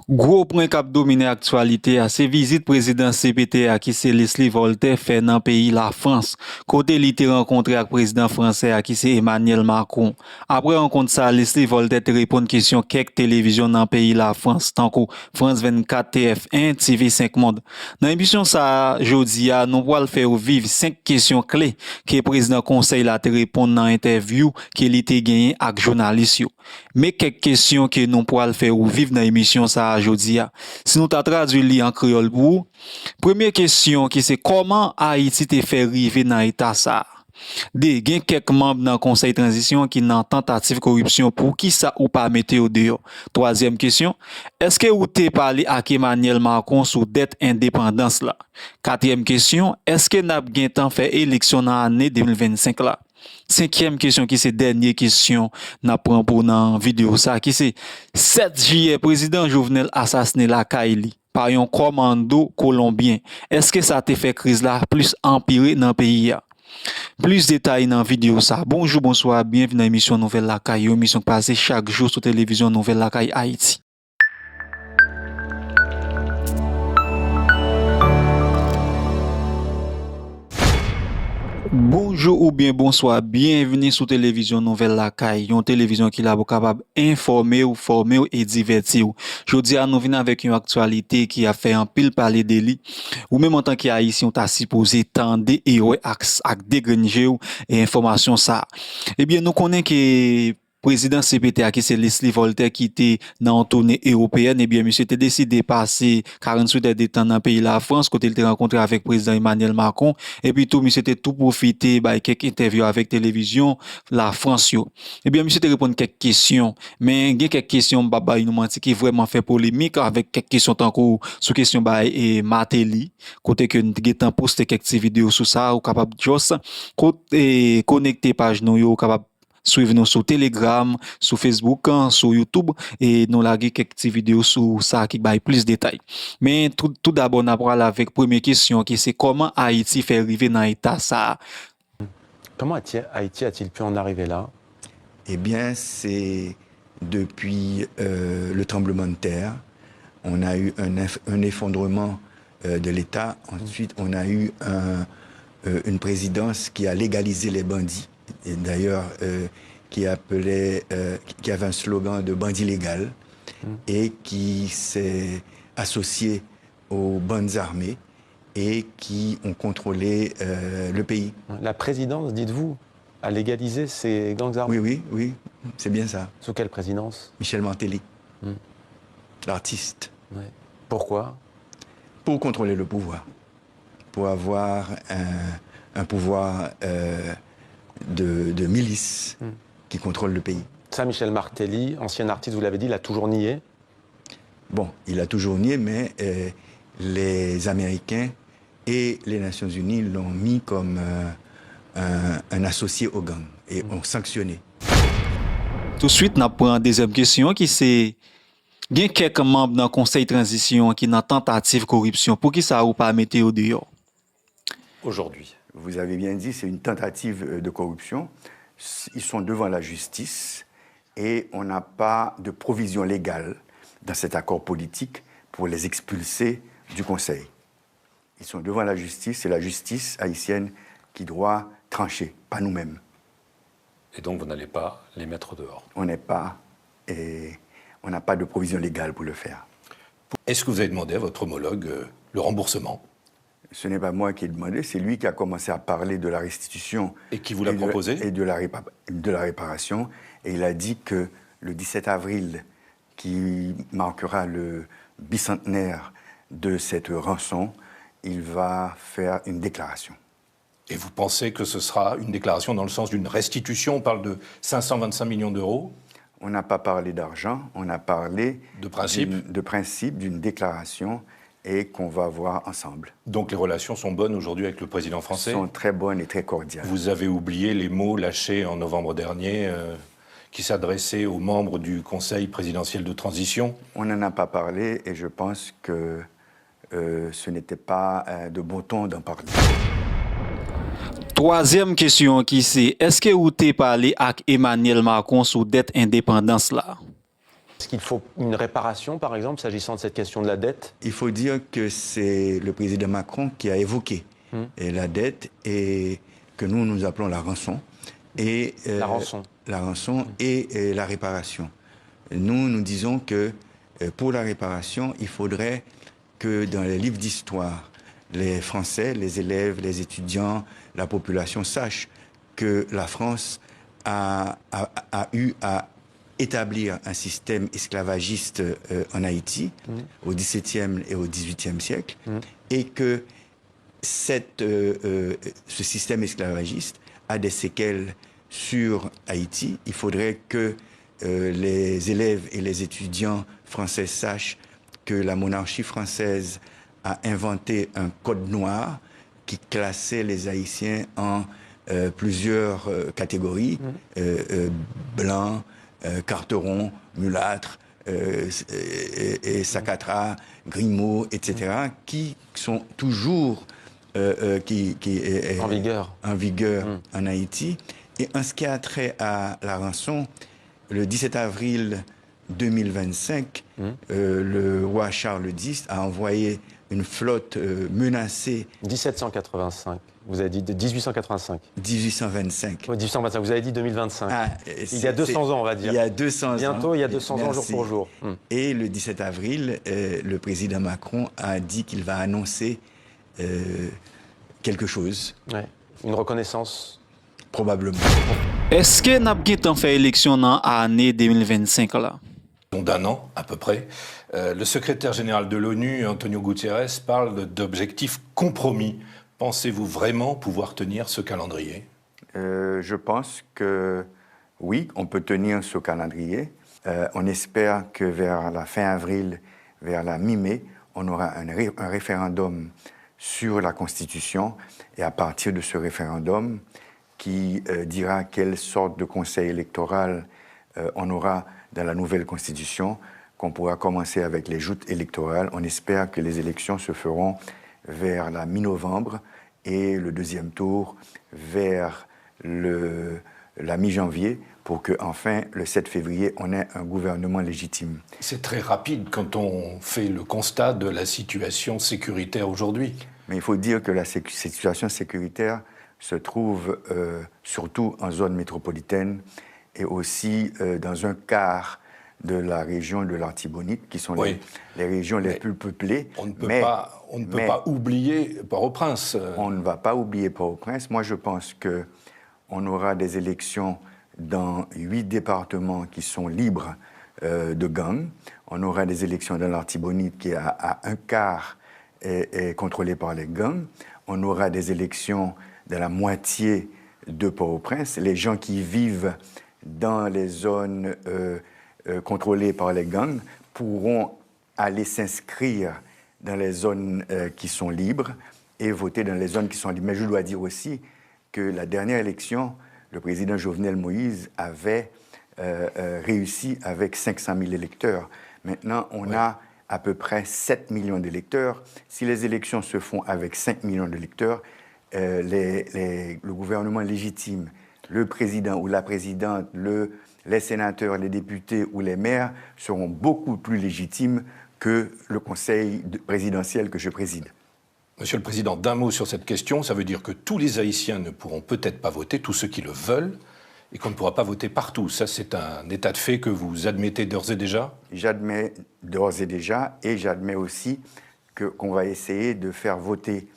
Gros point kap domine aktualite a se vizit prezident CPT a ki se Leslie Voltaire fè nan peyi la Frans. Kote li te renkontre ak prezident fransè a ki se Emmanuel Macron. Apre renkont sa, Leslie Voltaire te repon kesyon kek televizyon nan peyi la Frans, tanko France 24, TF1, TV5 Monde. Nan emisyon sa, jodi a, nou pral fè ou viv 5 kesyon kle ke prezident konsey la te repon nan interview ke li te genyen ak jounalist yo. Me kek kesyon ke nou pral fè ou viv nan emisyon sa jodi a. Si nous t'a traduit li en créole pour, première question qui c'est comment Haïti te fait rive dans état ça? De, gen quelques membres dans conseil transition qui nan tentative corruption pour qui ça ou pas mette au dehors. Troisième question, est-ce que ou te parlé avec Emmanuel Macron sur dette indépendance là? Quatrième question, est-ce que n'a gen temps fait élection dans l'année 2025 là? Cinquième question qui c'est dernière question n'a prend pour dans vidéo ça qui c'est 7 juillet président Jovenel assassiné la Kaili par un commando colombien. Est-ce que ça te fait crise là plus empiré dans le pays là? Plus de détails dans la vidéo ça. Bonjour, bonsoir, bienvenue dans l'émission Nouvelle Lakaï, émission passée chaque jour sur télévision Nouvelle Lakaï Haïti. Bonjour ou bien bonsoir, bienvenue sur télévision Nouvelle Lakaï, une télévision qui est capable d'informer ou former et divertir. Aujourd'hui, nous venons avec une actualité qui a fait un pile parler de lui. Ou même en tant qu'haïtien, on t'a supposé tendre et dégranger et information ça. Eh bien, nous connaissons que président CPT qui c'est Leslie Voltaire qui était dans une tournée européenne, eh bien, monsieur était décidé de passer 48 heures de temps dans le pays de la France, quand il était rencontré avec le président Emmanuel Macron, et puis tout, monsieur était tout profité, quelques interviews avec télévision, la France, yo. Eh bien, monsieur te répondre quelques questions, mais il y a quelques questions, nous menti, qui vraiment fait polémique avec quelques questions, tant que sous question, et Martelly, côté que nous avons posté quelques vidéos sur ça, ou capable juste, connecter page nous, yo, capable suivez-nous sur Telegram, sur Facebook, sur YouTube et nous laguer quelques petites vidéos sur ça qui baille plus de détails. Mais tout d'abord, on va avec première question qui c'est comment Haïti fait arriver dans l'état ça. Comment Haïti a-t-il pu en arriver là? Eh bien, c'est depuis le tremblement de terre. On a eu un effondrement de l'État. Ensuite, on a eu une présidence qui a légalisé les bandits. Et d'ailleurs, qui avait un slogan de bandit légal et qui s'est associé aux bandes armées et qui ont contrôlé le pays. La présidence, dites-vous, a légalisé ces gangs armés? Oui, c'est bien ça. Sous quelle présidence? Michel Martelly, l'artiste. Ouais. Pourquoi? Pour contrôler le pouvoir, pour avoir un pouvoir de milice qui contrôle le pays. Ça, Michel Martelly, ancien artiste, vous l'avez dit, il a toujours nié? Bon, il a toujours nié, mais les Américains et les Nations Unies l'ont mis comme un associé au gang et ont sanctionné. Tout de suite, on prend une deuxième question qui c'est il y a quelques membres dans le conseil de transition qui ont tentative de corruption. Pour qui ça ou pas mettre au dehors? Aujourd'hui. Vous avez bien dit, c'est une tentative de corruption. Ils sont devant la justice et on n'a pas de provision légale dans cet accord politique pour les expulser du Conseil. Ils sont devant la justice, c'est la justice haïtienne qui doit trancher, pas nous-mêmes. Et donc vous n'allez pas les mettre dehors? On n'a pas de provision légale pour le faire. Est-ce que vous avez demandé à votre homologue le remboursement? Ce n'est pas moi qui ai demandé, c'est lui qui a commencé à parler de la restitution. Et qui vous l'a proposé? Et de la réparation. Et il a dit que le 17 avril, qui marquera le bicentenaire de cette rançon, il va faire une déclaration. Et vous pensez que ce sera une déclaration dans le sens d'une restitution? On parle de 525 millions d'euros? On n'a pas parlé d'argent, on a parlé de principe, d'une déclaration et qu'on va voir ensemble. Donc les relations sont bonnes aujourd'hui avec le président français? Sont très bonnes et très cordiales. Vous avez oublié les mots lâchés en novembre dernier qui s'adressaient aux membres du Conseil présidentiel de transition? On n'en a pas parlé et je pense que ce n'était pas de bon ton d'en parler. Troisième question qui c'est est-ce que vous t'es parlé avec Emmanuel Macron sur dette indépendance là? Est-ce qu'il faut une réparation, par exemple, s'agissant de cette question de la dette? Il faut dire que c'est le président Macron qui a évoqué la dette et que nous appelons la rançon. Et, la rançon. La rançon et la réparation. Nous disons que pour la réparation, il faudrait que dans les livres d'histoire, les Français, les élèves, les étudiants, la population sachent que la France a eu à établir un système esclavagiste en Haïti au XVIIe et au XVIIIe siècle et que ce système esclavagiste a des séquelles sur Haïti. Il faudrait que les élèves et les étudiants français sachent que la monarchie française a inventé un code noir qui classait les Haïtiens en plusieurs catégories, blancs, carterons, mulâtres, et Sacatra, Grimaud, etc., qui sont toujours en vigueur en Haïti. Et en ce qui a trait à la rançon, le 17 avril 2025, le roi Charles X a envoyé une flotte menacée. 1785. Vous avez dit 1885. 1825. Oui, 1825. Vous avez dit 2025. Il y a 200 ans, on va dire. Il y a 200 ans. Bientôt, il y a 200 ans jour pour jour. Et le 17 avril, le président Macron a dit qu'il va annoncer quelque chose. Ouais. Une reconnaissance. Probablement. Est-ce que nous avons fait élection dans l'année 2025 là? D'un an, à peu près. Le secrétaire général de l'ONU, Antonio Guterres, parle d'objectifs compromis. Pensez-vous vraiment pouvoir tenir ce calendrier? Je pense que oui, on peut tenir ce calendrier. On espère que vers la fin avril, vers la mi-mai, on aura un référendum sur la Constitution. Et à partir de ce référendum, qui dira quelle sorte de conseil électoral on aura dans la nouvelle Constitution, qu'on pourra commencer avec les joutes électorales. On espère que les élections se feront vers la mi-novembre et le deuxième tour vers la mi-janvier pour qu'enfin, le 7 février, on ait un gouvernement légitime. C'est très rapide quand on fait le constat de la situation sécuritaire aujourd'hui. Mais il faut dire que la situation sécuritaire se trouve surtout en zone métropolitaine et aussi dans un quart de la région de l'Artibonite, qui sont les régions les plus peuplées. On ne peut pas oublier Port-au-Prince. On ne va pas oublier Port-au-Prince. Moi, je pense qu'on aura des élections dans 8 départements qui sont libres de gangs. On aura des élections dans l'Artibonite qui, à un quart, est contrôlée par les gangs. On aura des élections dans la moitié de Port-au-Prince. Les gens qui vivent dans les zones contrôlées par les gangs pourront aller s'inscrire dans les zones qui sont libres et voter dans les zones qui sont libres. Mais je dois dire aussi que la dernière élection, le président Jovenel Moïse avait réussi avec 500 000 électeurs. Maintenant, on a à peu près 7 millions d'électeurs. Si les élections se font avec 5 millions d'électeurs, le gouvernement légitime, le président ou la présidente, les sénateurs, les députés ou les maires seront beaucoup plus légitimes que le conseil présidentiel que je préside. Monsieur le Président, d'un mot sur cette question, ça veut dire que tous les Haïtiens ne pourront peut-être pas voter, tous ceux qui le veulent, et qu'on ne pourra pas voter partout. Ça, c'est un état de fait que vous admettez d'ores et déjà? J'admets d'ores et déjà, et j'admets aussi qu'on va essayer de faire voter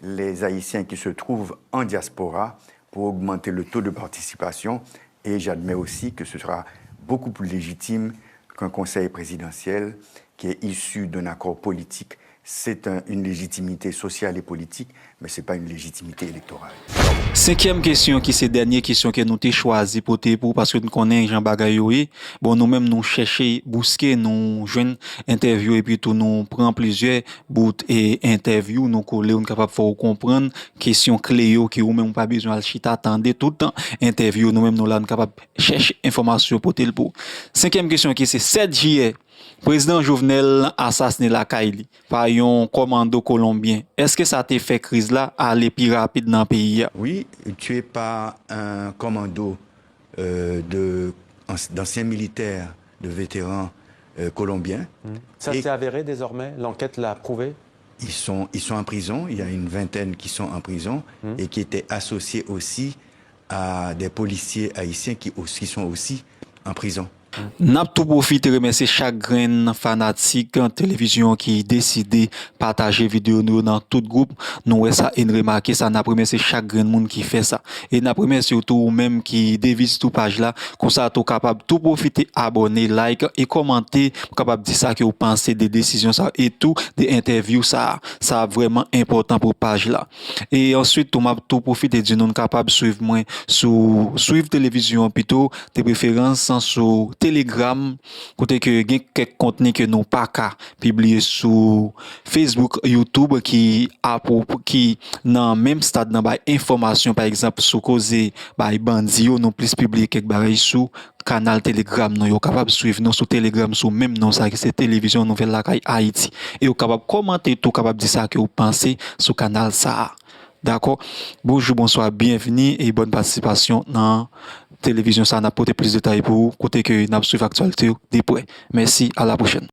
les Haïtiens qui se trouvent en diaspora pour augmenter le taux de participation. Et j'admets aussi que ce sera beaucoup plus légitime qu'un conseil présidentiel qui est issu d'un accord politique. C'est une légitimité sociale et politique, mais ce n'est pas une légitimité électorale. Cinquième question, qui c'est la dernière question que nous avons choisi pour parce que nous connaissons Jean Bagayoui. Bon, nous-mêmes, nous cherchons, bousquer, nous jeunes interviews et puis tout, nous prenons plusieurs bouts et interviews, nous coller, nous capables de faire comprendre, questions clés, qui ou même pas besoin de chita, attendez tout le temps, interview, nous-mêmes, nous là, nous capables de chercher information pour tel pour. Cinquième question, qui c'est 7 juillet. Président Jovenel assassiné la Kaili par un commando colombien. Est-ce que ça t'a fait crise là aller plus rapide dans le pays? Oui, tué par un commando d'anciens militaires, de vétérans colombiens. Ça Et- s'est avéré désormais? L'enquête l'a prouvé? Ils sont en prison, il y a une vingtaine qui sont en prison et qui étaient associés aussi à des policiers haïtiens qui sont aussi en prison. N'a tout profité remercier chaque grain fanatique en télévision qui décidé partager vidéo nous dans tout groupe. Nous ça et remarquer ça n'a remercier chaque grain monde qui fait ça. Et n'a remercier surtout ou même qui dévise tout page là comme ça tout capable tout profiter abonner, like et commenter pour capable dire ça que vous pensez des décisions ça et tout des interviews ça vraiment important pour page là. Et ensuite tout m'a tout profiter du non capable suivre moi sur suivre télévision plutôt de préférence sur Telegram, côté que gen quelques contenus que nous pas qu'à publier sur Facebook, YouTube qui dans même stade dans ba information par exemple sur cause ba bandi yo nous plus publier quelques bagages sur canal Telegram nous yo capable suivre nous sur Telegram sur même nom ça qui c'est télévision nouvelle la Haïti et yo capable commenter tout capable dire ça que vous pensez sur canal ça. D'accord? Bonjour, bonsoir, bienvenue et bonne participation dans télévision. Ça n'a pas plus de détails pour vous, côté que nous suivons l'actualité de près. Merci, à la prochaine.